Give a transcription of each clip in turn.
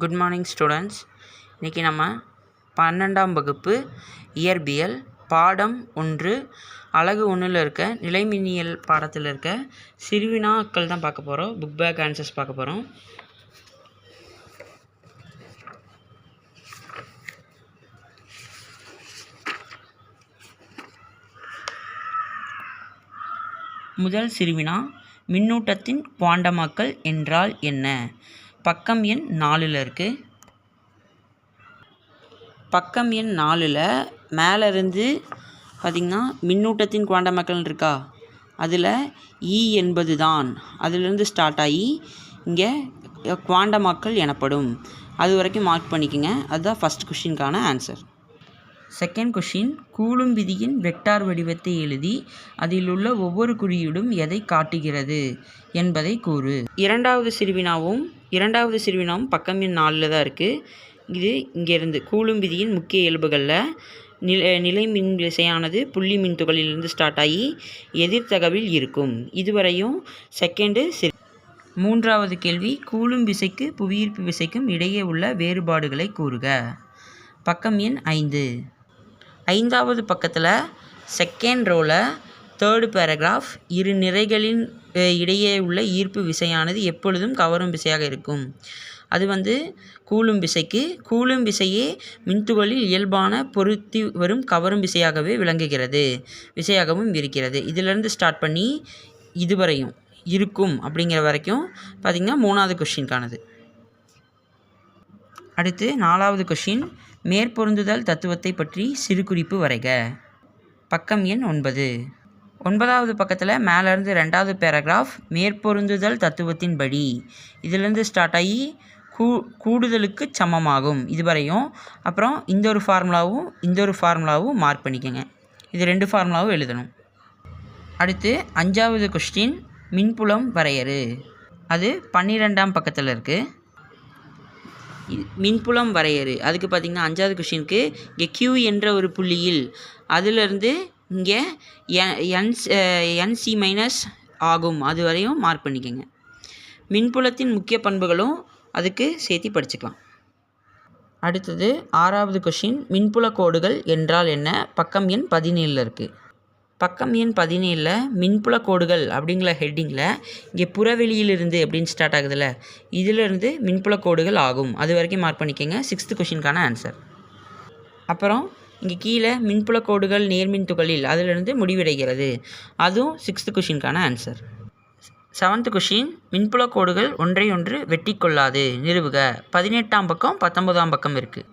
Good morning students. இன்றைக்கி நம்ம 12ஆம் வகுப்பு இயற்பியல் பாடம் 1 அலகு 1ல் இருக்க நிலைமின்னியல் பாடத்தில் இருக்க சிறுவினாக்கள் தான் பார்க்க போகிறோம். புக் பேக் ஆன்சர்ஸ் பார்க்க போகிறோம். முதல் சிறுவினா, மின்னூட்டத்தின் குவாண்டமாக்கல் என்றால் என்ன? பக்கம் எண் 4ல் இருக்குது. பக்கம் எண் 4ல் மேலே இருந்து பார்த்திங்கன்னா மின்னூட்டத்தின் குவாண்டமாக்கல் இருக்கா, அதில் இ என்பது தான் அதிலிருந்து ஸ்டார்ட் ஆகி இங்கே குவாண்டமாக்கல் எனப்படும். அது வரைக்கும் மார்க் பண்ணிக்கோங்க. அதுதான் ஃபஸ்ட் கொஷினுக்கான ஆன்சர். செகண்ட் கொஷின், கூலும் விதியின் வெக்டார் வடிவத்தை எழுதி அதில் உள்ள ஒவ்வொரு குறியீடும் எதை காட்டுகிறது என்பதை கூறு. இரண்டாவது சிறுவினாவும் பக்கம் எண் 4ல் தான் இருக்குது. இது இங்கேருந்து கூலும் விதியின் முக்கிய இயல்புகளில் நிலை மின் விசையானது புள்ளி மின் துகளிலிருந்து ஸ்டார்ட் ஆகி எதிர்த்தகவில் இருக்கும். இதுவரையும் செகண்டு. மூன்றாவது கேள்வி, கூலும் விசைக்கு புவியீர்ப்பு விசைக்கும் இடையே உள்ள வேறுபாடுகளை கூறுக. பக்கம் எண் 5. 5வது பக்கத்தில் செகண்ட் ரோவில் 3rd பேராகிராஃப், இரு நிறைகளின் இடையே உள்ள ஈர்ப்பு விசையானது எப்பொழுதும் கவரும் விசையாக இருக்கும். அது கூலும் விசையே மின்துகளில் இயல்பான பொருத்தி வரும் கவரும் விசையாகவும் இருக்கிறது. இதிலிருந்து ஸ்டார்ட் பண்ணி இதுவரையும் இருக்கும் அப்படிங்கிற வரைக்கும் பார்த்திங்கன்னா 3வது கொஷினுக்கானது. அடுத்து 4வது கொஷின், மேற்பொருந்துதல் தத்துவத்தை பற்றி சிறு குறிப்பு வரைக. பக்கம் எண் 9. 9வது பக்கத்தில் மேலேருந்து 2வது பேராகிராஃப், மேற்பொருந்துதல் தத்துவத்தின்படி இதிலேருந்து ஸ்டார்ட் ஆகி கூடுதலுக்கு சமமாகும் இதுவரையும். அப்புறம் இந்த ஒரு ஃபார்முலாவும் மார்க் பண்ணிக்கோங்க. இது 2 ஃபார்முலாவும் எழுதணும். அடுத்து 5வது கொஸ்டின், மின்புலம் வரையறு. அது 12ஆம் பக்கத்தில் இருக்குது. மின்புலம் வரையறு அதுக்கு பார்த்திங்கன்னா 5வது கொஷினுக்கு இங்கே Q என்ற ஒரு புள்ளியில் அதிலிருந்து இங்கே NC மைனஸ் ஆகும். அது வரையும் மார்க் பண்ணிக்கோங்க. மின்புலத்தின் முக்கிய பண்புகளும் அதுக்கு சேர்த்து படிச்சுக்கலாம். அடுத்தது 6வது கொஷின், மின்புல கோடுகள் என்றால் என்ன? பக்கம் எண் 17ல் இருக்குது. பக்கம் எண் 17ல் மின்புல கோடுகள் அப்படிங்கிற ஹெட்டிங்கில் இங்கே புறவெளியிலிருந்து அப்படின்னு ஸ்டார்ட் ஆகுதுல்ல, இதிலிருந்து மின்புல கோடுகள் ஆகும். அது வரைக்கும் மார்க் பண்ணிக்கோங்க. 6th கொஷினுக்கான answer. அப்புறம் இங்கே கீழே மின்புல கோடுகள் நேர்மின் துகளில் அதிலிருந்து முடிவடைகிறது. அதுவும் 6th கொஷினுக்கான ஆன்சர். 7th கொஷின், மின்புல கோடுகள் ஒன்றை ஒன்று வெட்டி கொள்ளாது நிறுவுக. 18ஆம் பக்கம் 19ஆம் பக்கம் இருக்குது.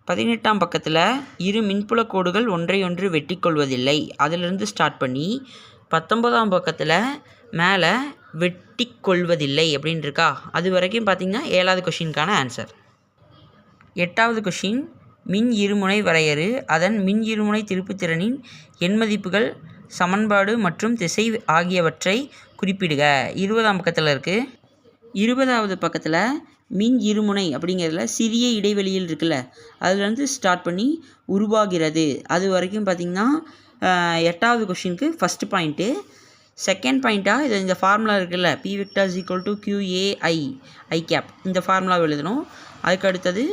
18ஆம் பக்கத்தில் இரு மின்புல கோடுகள் ஒன்றை ஒன்று வெட்டி கொள்வதில்லை அதிலிருந்து ஸ்டார்ட் பண்ணி 19ஆம் பக்கத்தில் மேலே வெட்டி கொள்வதில்லை அப்படின்னு இருக்கா, அது வரைக்கும் பார்த்திங்கன்னா 7வது கொஷினுக்கான ஆன்சர். 8வது கொஷின், மின் இருமுனை வரையறு. அதன் மின் இருமுனை திருப்புத்திறனின் எண்மதிப்புகள், சமன்பாடு மற்றும் திசை ஆகியவற்றை குறிப்பிடுக. 20ஆம் பக்கத்தில் இருக்குது. 20வது பக்கத்தில் மின் இருமுனை அப்படிங்கிறதுல சிறிய இடைவெளியில் இருக்குல்ல, அதுலேருந்து ஸ்டார்ட் பண்ணி உருவாகிறது. அது வரைக்கும் பார்த்திங்கன்னா 8வது கொஷினுக்கு ஃபஸ்ட்டு பாயிண்ட்டு. செகண்ட் பாயிண்ட்டாக இந்த ஃபார்முலா இருக்குல்ல, P vector is equal to QAI I cap, இந்த ஃபார்முலாவை எழுதணும். அதுக்கு அடுத்தது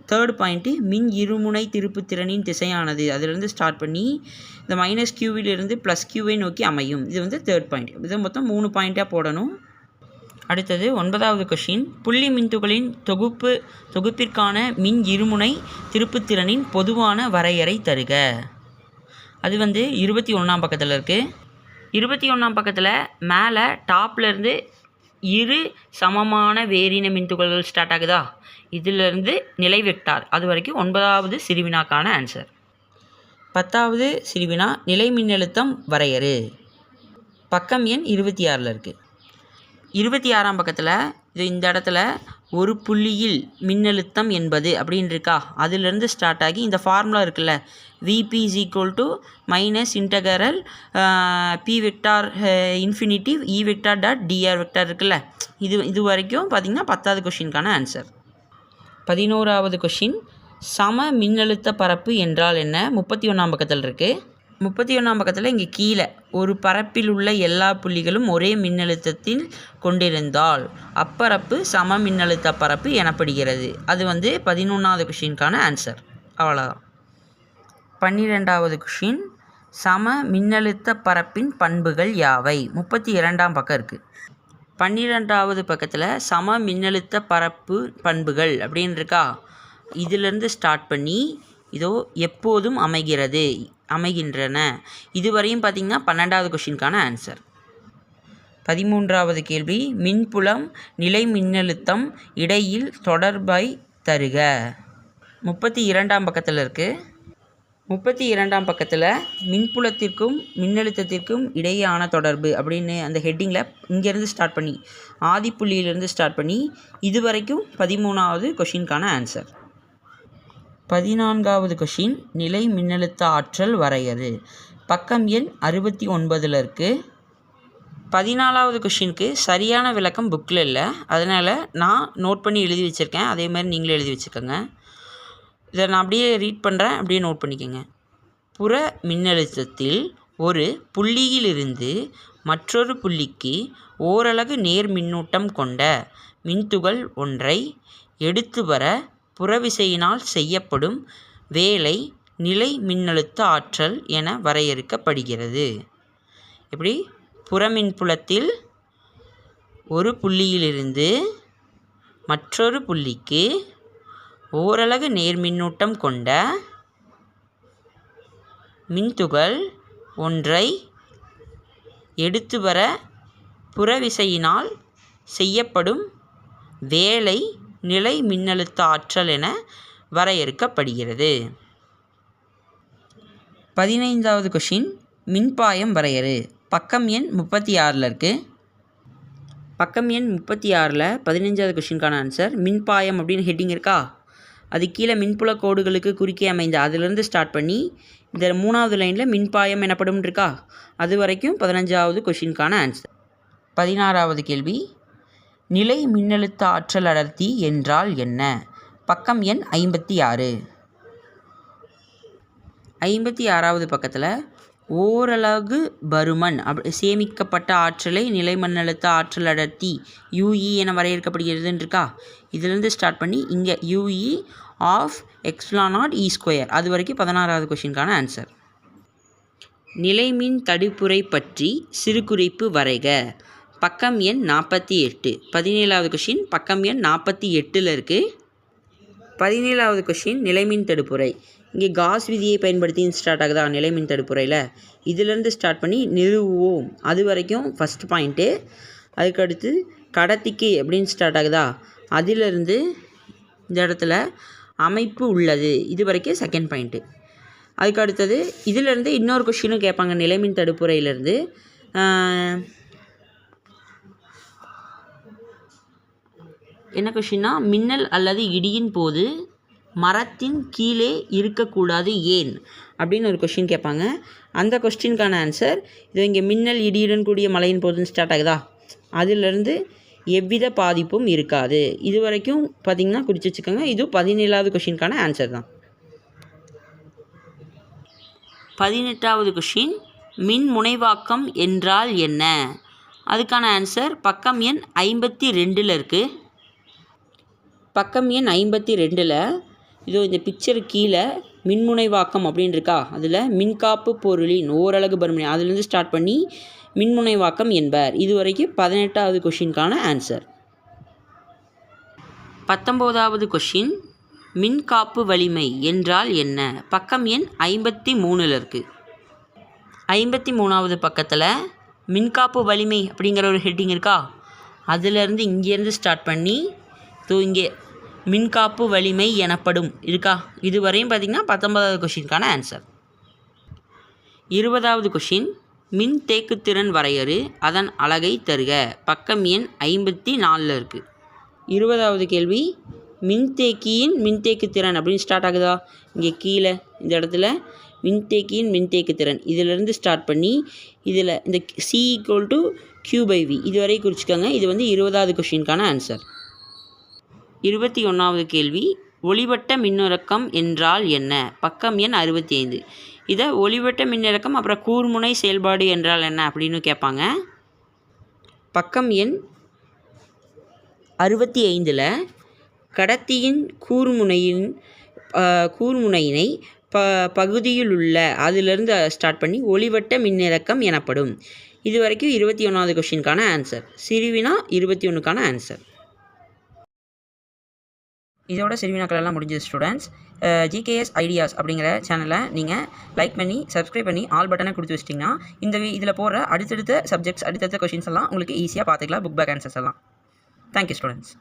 3rd பாயிண்ட்டு, மின் இருமுனை திருப்புத்திறனின் திசையானது அதிலிருந்து ஸ்டார்ட் பண்ணி இந்த -Qவிலிருந்து +Qவை நோக்கி அமையும். இது 3rd பாயிண்ட். இது மொத்தம் 3 பாயிண்ட்டாக போடணும். அடுத்தது 9வது கொஷின், புள்ளி மின்துகளின் தொகுப்பிற்கான மின் இருமுனை திருப்புத்திறனின் பொதுவான வரையறை தருக. அது 21ஆம் பக்கத்தில் இருக்குது. 21ஆம் பக்கத்தில் மேலே டாப்லேருந்து இரு சமமான வேரின மின்துகள்கள் ஸ்டார்ட் ஆகுதா, இதிலிருந்து நிலை வெக்டார் அது வரைக்கும் 9வது சிறுவினாக்கான ஆன்சர். 10வது சிறுவினா, நிலை மின்னழுத்தம் வரையறு. பக்கம் எண் 26ல் இருக்குது. 26ஆம் பக்கத்தில் இந்த இடத்துல ஒரு புள்ளியில் மின்னழுத்தம் என்பது அப்படின்னு இருக்கா, அதிலிருந்து ஸ்டார்ட் ஆகி இந்த ஃபார்முலா இருக்குல்ல, VP is equal to -integral P vector infinitive E vector dot dr vector இருக்குல்ல, இது வரைக்கும் பார்த்திங்கன்னா 10வது கொஷினுக்கான ஆன்சர். 11வது கொஷின், சம மின்னழுத்த பரப்பு என்றால் என்ன? 31ஆம் பக்கத்தில் இருக்குது. 31ஆம் பக்கத்தில் இங்கே கீழே ஒரு பரப்பில் உள்ள எல்லா புள்ளிகளும் ஒரே மின்னழுத்தத்தில் கொண்டிருந்தால் அப்பரப்பு சம மின்னழுத்த பரப்பு எனப்படுகிறது. அது 11வது கொஷினுக்கான ஆன்சர். அவ்வளோதான். 12வது கொஷின், சம மின்னழுத்த பரப்பின் பண்புகள் யாவை? 32ஆம் பக்கம் இருக்குது. 12வது பக்கத்தில் சம மின்னழுத்த பரப்பு பண்புகள் அப்படின்னு இருக்கா, இதிலிருந்து ஸ்டார்ட் பண்ணி இதோ எப்போதும் அமைகின்றன. இதுவரையும் பார்த்திங்கன்னா 12வது கொஷினுக்கான ஆன்சர். 13வது கேள்வி, மின்புலம் நிலை மின்னழுத்தம் இடையில் தொடர்பை தருக. 32ஆம் பக்கத்தில் இருக்குது. 32ஆம் பக்கத்தில் மின்புலத்திற்கும் மின்னழுத்தத்திற்கும் இடையேயான தொடர்பு அப்படின்னு அந்த ஹெட்டிங்கில் இங்கேருந்து ஸ்டார்ட் பண்ணி ஆதிப்புள்ளியிலேருந்து ஸ்டார்ட் பண்ணி இதுவரைக்கும் 13வது கொஷினுக்கான ஆன்சர். 14வது கொஷின், நிலை மின்னழுத்த ஆற்றல் வரையறு. பக்கம் எண் 69 இருக்குது. 14வது கொஷினுக்கு சரியான விளக்கம் புக்கில் இல்லை, அதனால் நான் நோட் பண்ணி எழுதி வச்சுருக்கேன். அதே மாதிரி நீங்களும் எழுதி வச்சுக்கோங்க. இதை நான் அப்படியே ரீட் பண்ணுறேன், அப்படியே நோட் பண்ணிக்கோங்க. புற மின்னழுத்தத்தில் ஒரு புள்ளியிலிருந்து மற்றொரு புள்ளிக்கு ஓரலகு நேர் மின்னூட்டம் கொண்ட மின்துகள் ஒன்றை எடுத்து வர புறவிசையினால் செய்யப்படும் வேலை நிலை மின்னழுத்த ஆற்றல் என வரையறுக்கப்படுகிறது. எப்படி? புறமின்புலத்தில் ஒரு புள்ளியிலிருந்து மற்றொரு புள்ளிக்கு ஓரலகு நேர்மின்னூட்டம் கொண்ட மின்துகள் ஒன்றை எடுத்து வர புறவிசையினால் செய்யப்படும் வேலை நிலை மின்னழுத்த ஆற்றல் என வரையறுக்கப்படுகிறது. 15வது கொஷின், மின்பாயம் வரையறு. பக்கம் எண் 36 இருக்குது. பக்கம் எண் 36 15வது கொஷினுக்கான ஆன்சர். மின்பாயம் அப்படின்னு ஹெட்டிங் இருக்கா, அது கீழே மின்புல கோடுகளுக்கு குறுக்கே அமைந்த அதிலிருந்து ஸ்டார்ட் பண்ணி இந்த 3வது லைனில் மின்பாயம் எனப்படும் இருக்கா, அது வரைக்கும் 15வது கொஷினுக்கான ஆன்சர். 16வது கேள்வி, நிலை மின்னழுத்த ஆற்றல் அடர்த்தி என்றால் என்ன? பக்கம் எண் 56. 56வது பக்கத்தில் ஓரலகு பருமன் சேமிக்கப்பட்ட ஆற்றலை நிலை மின்னழுத்த ஆற்றல் அடர்த்தி UE என வரையறுக்கப்படுகிறதுன்னு இருக்கா, இதிலிருந்து ஸ்டார்ட் பண்ணி இங்கே UE ஆஃப் ε0 E², அது வரைக்கும் 16வது கொஷினுக்கான ஆன்சர். நிலைமின் தடுப்புரை பற்றி சிறு குறிப்பு வரைக. பக்கம் எண் 48. 17வது கொஷின் பக்கம் எண் 48 இருக்குது. 17வது கொஷின், நிலைமின் தடுப்புரை. இங்கே காஸ் விதியை பயன்படுத்தி ஸ்டார்ட் ஆகுதா நிலைமின் தடுப்புரையில், இதிலேருந்து ஸ்டார்ட் பண்ணி நிறுவுவோம் அது வரைக்கும் ஃபஸ்ட் பாயிண்ட்டு. அதுக்கடுத்து கடத்திக்கு அப்படின்னு ஸ்டார்ட் ஆகுதா, அதிலிருந்து இந்த இடத்துல அமைப்பு உள்ளது இது வரைக்கும் செகண்ட் பாயிண்ட்டு. அதுக்கு அடுத்தது இதிலேருந்து இன்னொரு கொஷினும் கேட்பாங்க நிலைமின் தடுப்புரையிலேருந்து. என்ன கொஷின்னா, மின்னல் அல்லது இடியின் போது மரத்தின் கீழே இருக்கக்கூடாது ஏன் அப்படின்னு ஒரு கொஷின் கேட்பாங்க. அந்த கொஸ்டினுக்கான ஆன்சர் இது இங்கே மின்னல் இடியுடன் கூடிய மழையின் போதுன்னு ஸ்டார்ட் ஆகுதா, அதிலிருந்து எவ்வித பாதிப்பும் இருக்காது. இது வரைக்கும் பார்த்திங்கன்னா குறித்து வச்சுக்கோங்க. இது 17வது கொஷினுக்கான ஆன்சர் தான். 18வது கொஷின், மின் முனைவாக்கம் என்றால் என்ன? அதுக்கான ஆன்சர் பக்கம் எண் 52 இருக்குது. பக்கம் எண் 52 இதோ இந்த பிக்சர் கீழே மின்முனைவாக்கம் அப்படின்னு இருக்கா, அதில் மின்காப்பு பொருளின் ஓரலகு பருமன் அதிலிருந்து ஸ்டார்ட் பண்ணி மின்முனைவாக்கம் என்பர். இது வரைக்கும் 18வது கொஷினுக்கான ஆன்சர். 19வது கொஷின், மின்காப்பு வலிமை என்றால் என்ன? பக்கம் எண் 53 இருக்குது. 53வது பக்கத்தில் மின்காப்பு வலிமை அப்படிங்கிற ஒரு ஹெட்டிங் இருக்கா, அதிலேருந்து இங்கேருந்து ஸ்டார்ட் பண்ணி இங்கே மின்காப்பு வலிமை எனப்படும் இருக்கா, இதுவரையும் பார்த்திங்கன்னா 19வது கொஷினுக்கான ஆன்சர். 20வது கொஷின், மின் தேக்குத்திறன் வரையறு, அதன் அலகை தருக. பக்கம் எண் 54 இருக்குது. 20வது கேள்வி, மின்தேக்கியின் மின்தேக்குத்திறன் அப்படின்னு ஸ்டார்ட் ஆகுதா, இங்கே கீழே இந்த இடத்துல மின்தேக்கியின் மின்தேக்குத்திறன் இதிலிருந்து ஸ்டார்ட் பண்ணி இதில் இந்த C = Q/V இதுவரை குறிச்சிக்கோங்க. இது 20வது கொஷினுக்கான ஆன்சர். 21வது கேள்வி, ஒளிவட்ட மின்னிறக்கம் என்றால் என்ன? பக்கம் எண் 65. இதை ஒளிவட்ட மின்னிறக்கம் அப்புறம் கூர்முனை செயல்பாடு என்றால் என்ன அப்படின்னு கேட்பாங்க. பக்கம் எண் 65 கடத்தியின் கூர்முனையினை பகுதியிலுள்ள அதிலிருந்து ஸ்டார்ட் பண்ணி ஒளிவட்ட மின்னிறக்கம் எனப்படும். இது வரைக்கும் 21வது கொஷினுக்கான ஆன்சர். சிறுவினா 21க்கான ஆன்சர். இதோட சிறுவினாக்கள் எல்லாம் முடிஞ்சது ஸ்டூடெண்ட்ஸ். ஜிகேஎஸ் ஐடியாஸ் அப்படிங்கிற சேனலை நீங்கள் லைக் பண்ணி சப்ஸ்கிரைப் பண்ணி ஆல் பட்டனை கொடுத்து வச்சிட்டிங்கன்னா இதில் போகிற அடுத்தடுத்த சப்ஜெக்ட்ஸ் அடுத்தடுத்த கொஷின்ஸ் எல்லாம் உங்களுக்கு ஈஸியாக பார்த்துக்கலாம், புக் பேக் ஆன்சர்ஸ் எல்லாம். Thank you students.